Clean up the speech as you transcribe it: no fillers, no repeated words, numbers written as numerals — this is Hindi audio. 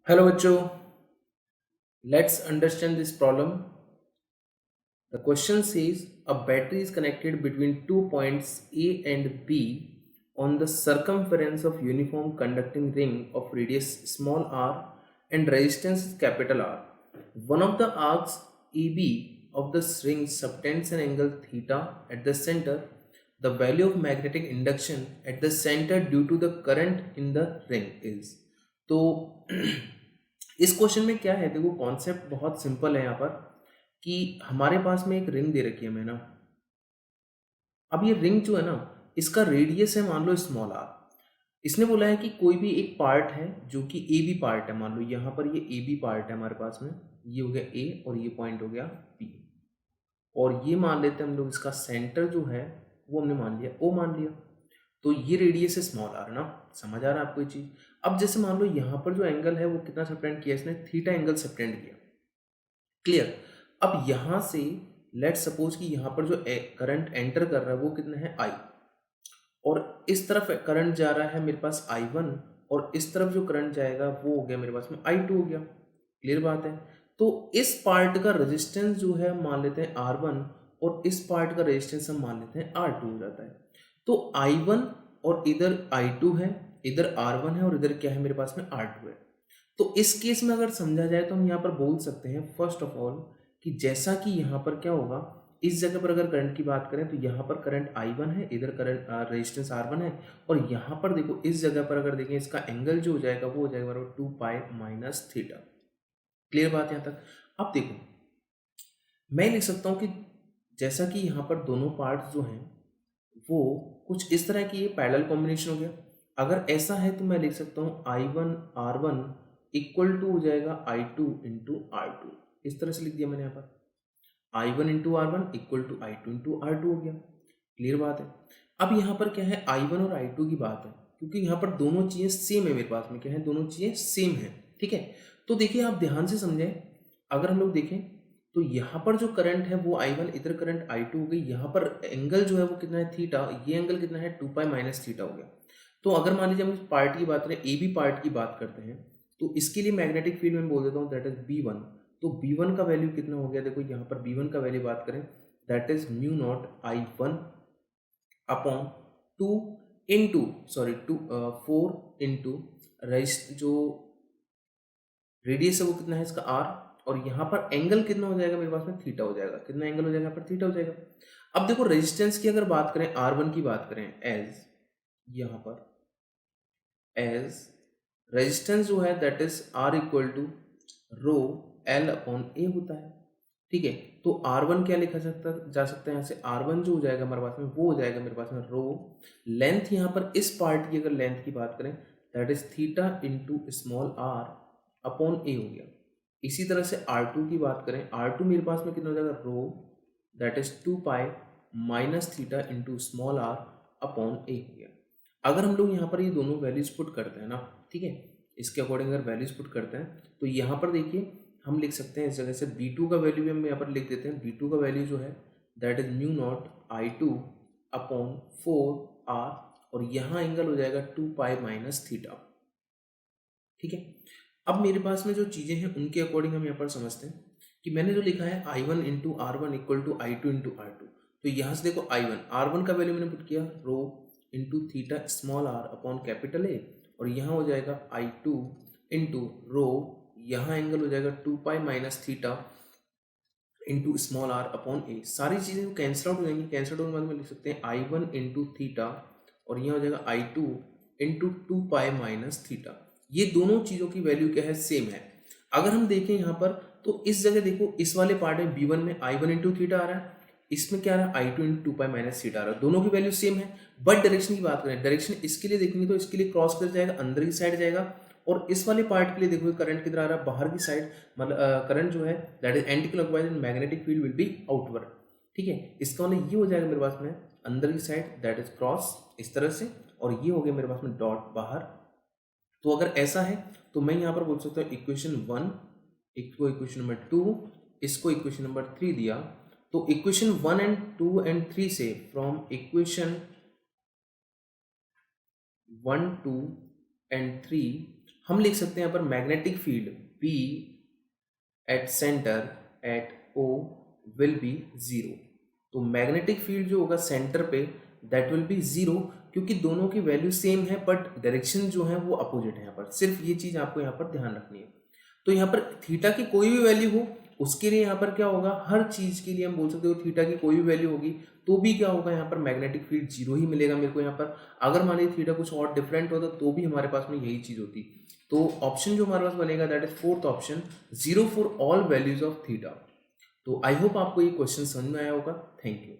Hello बच्चों, let's understand this problem. The question says a battery is connected between two points A and B on the circumference of uniform conducting ring of radius small r and resistance capital R. One of the arcs AB of the ring subtends an angle theta at the center. The value of magnetic induction at the center due to the current in the ring is. तो इस क्वेश्चन में क्या है, देखो कॉन्सेप्ट बहुत सिंपल है यहाँ पर कि हमारे पास में एक रिंग दे रखी है। मैं ना अब ये रिंग जो है ना, इसका रेडियस है मान लो स्मॉल आर। इसने बोला है कि कोई भी एक पार्ट है जो कि ए बी पार्ट है। मान लो यहाँ पर ये ए बी पार्ट है हमारे पास में, ये हो गया ए और ये पॉइंट हो गया बी। और ये मान लेते हैं हम लोग, इसका सेंटर जो है वो हमने मान लिया ओ मान लिया। तो ये रेडियस है स्मॉल आर ना। समझ आ रहा है आपको ये चीज़? अब जैसे मान लो यहाँ पर जो एंगल है वो कितना सबटेंड किया इसने, थीटा एंगल सबटेंड किया। क्लियर? अब यहां से लेट सपोज कि यहां पर जो करंट एंटर कर रहा है वो कितना है आई, और इस तरफ करंट जा रहा है मेरे पास I1, और इस तरफ जो करंट जाएगा वो हो गया मेरे पास में I2 हो गया। क्लियर बात है? तो इस पार्ट का रेजिस्टेंस जो है मान लेते हैं R1, और इस पार्ट का रेजिस्टेंस हम मान लेते हैं R2 हो जाता है। तो I1 और इधर I2 है, इधर R1 है और इधर क्या है मेरे पास में R2 है। तो इस केस में अगर समझा जाए तो हम यहाँ पर बोल सकते हैं फर्स्ट ऑफ ऑल कि जैसा कि यहाँ पर क्या होगा, इस जगह पर अगर करंट की बात करें तो यहाँ पर करंट I1 है, इधर करंट रेजिस्टेंस R1 है, और यहाँ पर देखो इस जगह पर अगर देखें इसका एंगल जो हो जाएगा वो हो जाएगा बराबर 2 पाई माइनस थीटा। क्लियर बात यहाँ तक? अब देखो मैं लिख सकता हूँ कि जैसा कि यहाँ पर दोनों पार्ट्स जो हैं वो कुछ इस तरह की ये पैरेलल कॉम्बिनेशन हो गया। अगर ऐसा है तो मैं लिख सकता हूँ I1 R1 इक्वल टू हो जाएगा I2 इंटू R2। इस तरह से लिख दिया मैंने यहाँ पर, I1 into R1 equal to I2 into R2 हो गया। क्लियर बात है? अब यहाँ पर क्या है, I1 और I2 की बात है, क्योंकि यहाँ पर दोनों चीज़ें सेम है मेरे पास में। क्या है, दोनों चीज़ें सेम है। ठीक है, तो देखिए आप ध्यान से समझें। अगर हम लोग देखें तो यहाँ पर जो करंट है वो I1, इधर करंट I2 हो गई। यहाँ पर एंगल जो है वो कितना है, थीटा। ये एंगल कितना है, 2 पाई माइनस थीटा हो गया। तो अगर मान लीजिए हम इस पार्ट की बात करें, ए बी पार्ट की बात करते हैं, तो इसके लिए मैग्नेटिक फील्ड में बोल देता हूँ दैट इज B1। तो B1 का वैल्यू कितना हो गया, देखो यहाँ पर B1 का वैल्यू बात करें that is mu naught I1 upon 2 into sorry 4 into जो रेडियस है वो कितना है इसका R, और यहाँ पर एंगल कितना हो जाएगा मेरे पास में, थीटा हो जाएगा। कितना एंगल हो जाएगा यहाँ पर, थीटा हो जाएगा। अब देखो रेजिस्टेंस की अगर बात करें, R1 की बात करें एज, यहाँ पर एज रेजिस्टेंस जो है that is R equal to rho L upon A होता है। ठीक है, तो R1 क्या लिखा जा सकता है यहाँ से, R1 जो हो जाएगा हमारे पास में वो हो जाएगा मेरे पास में रो लेंथ, यहाँ पर इस पार्ट की अगर लेंथ की बात करें that is theta into small r upon A हो गया। इसी तरह से R2 की बात करें, R2 मेरे पास में कितना हो जाएगा, rho that is 2 pi minus theta into small r upon A हो गया। अगर हम लोग यहाँ पर ये दोनों वैल्यूज पुट करते हैं ना, ठीक है, इसके अकॉर्डिंग अगर वैल्यूज पुट करते हैं तो यहाँ पर देखिए हम लिख सकते हैं इस जगह से B2 का वैल्यू भी हम यहाँ पर लिख देते हैं। B2 का वैल्यू जो है that is mu naught I2 upon 4r, और यहाँ एंगल हो जाएगा 2 पाई माइनस थीटा। ठीक है, अब मेरे पास में जो चीज़ें हैं उनके अकॉर्डिंग हम यहाँ पर समझते हैं कि मैंने जो लिखा है I1 into R1 equal to I2 into R2। तो यहाँ से देखो I1 R1 का वैल्यू मैंने पुट किया rho into theta small r upon capital A, और यहाँ हो जाएगा I2 इंटू रो, यहाँ एंगल हो जाएगा 2 pi minus theta into small r upon A. सारी चीज़ें कैंसिल आउट हो जाएंगी। कैंसिल आउट होने के बाद में लिख सकते हैं I1 इंटू थीटा, और यहाँ हो जाएगा I2 into 2 pi minus theta. ये दोनों चीज़ों की वैल्यू क्या है, सेम है। अगर हम देखें यहाँ पर तो इस जगह देखो इस वाले पार्ट में B1 में I1 इंटू थीटा आ रहा है, इसमें क्या आ रहा है I2 into 2 pi minus theta आ रहा है। दोनों की वैल्यू सेम है, बट डायरेक्शन की बात करें, डायरेक्शन इसके लिए देखेंगे तो इसके लिए क्रॉस कर जाएगा, अंदर की साइड जाएगा, और इस वाले पार्ट के लिए देखो करंट किधर आ रहा है, बाहर की साइड। मतलब करंट जो है that is anti clockwise and magnetic field will be outward. ठीक है, इसका मतलब ये हो जाएगा मेरे पास में अंदर की साइड दैट इज क्रॉस इस तरह से, और ये हो गया मेरे पास में डॉट बाहर। तो अगर ऐसा है तो मैं यहाँ पर बोल सकता हूँ इक्वेशन 1 इसको इक्वेशन नंबर 2, इसको इक्वेशन नंबर 3 दिया। तो इक्वेशन 1 एंड 2 एंड 3 से फ्रॉम इक्वेशन 1 2 एंड 3 हम लिख सकते हैं यहाँ पर magnetic field P at centre at O will be zero. तो मैग्नेटिक फील्ड जो होगा सेंटर पे दैट विल बी जीरो, क्योंकि दोनों की वैल्यू सेम है बट डायरेक्शन जो है वो अपोजिट है। यहाँ पर सिर्फ ये चीज आपको यहाँ पर ध्यान रखनी है। तो यहाँ पर थीटा की कोई भी वैल्यू हो उसके लिए यहाँ पर क्या होगा, हर चीज के लिए हम बोल सकते हो थीटा की कोई भी वैल्यू होगी तो भी क्या होगा, यहाँ पर मैग्नेटिक फील्ड जीरो ही मिलेगा मेरे को यहाँ पर। अगर मान लीजिए थीटा कुछ और डिफरेंट होता तो भी हमारे पास में यही चीज होती। तो ऑप्शन जो हमारे पास बनेगा that is fourth option, zero for all values of theta. तो आई होप आपको ये क्वेश्चन समझ में आया होगा। Thank you.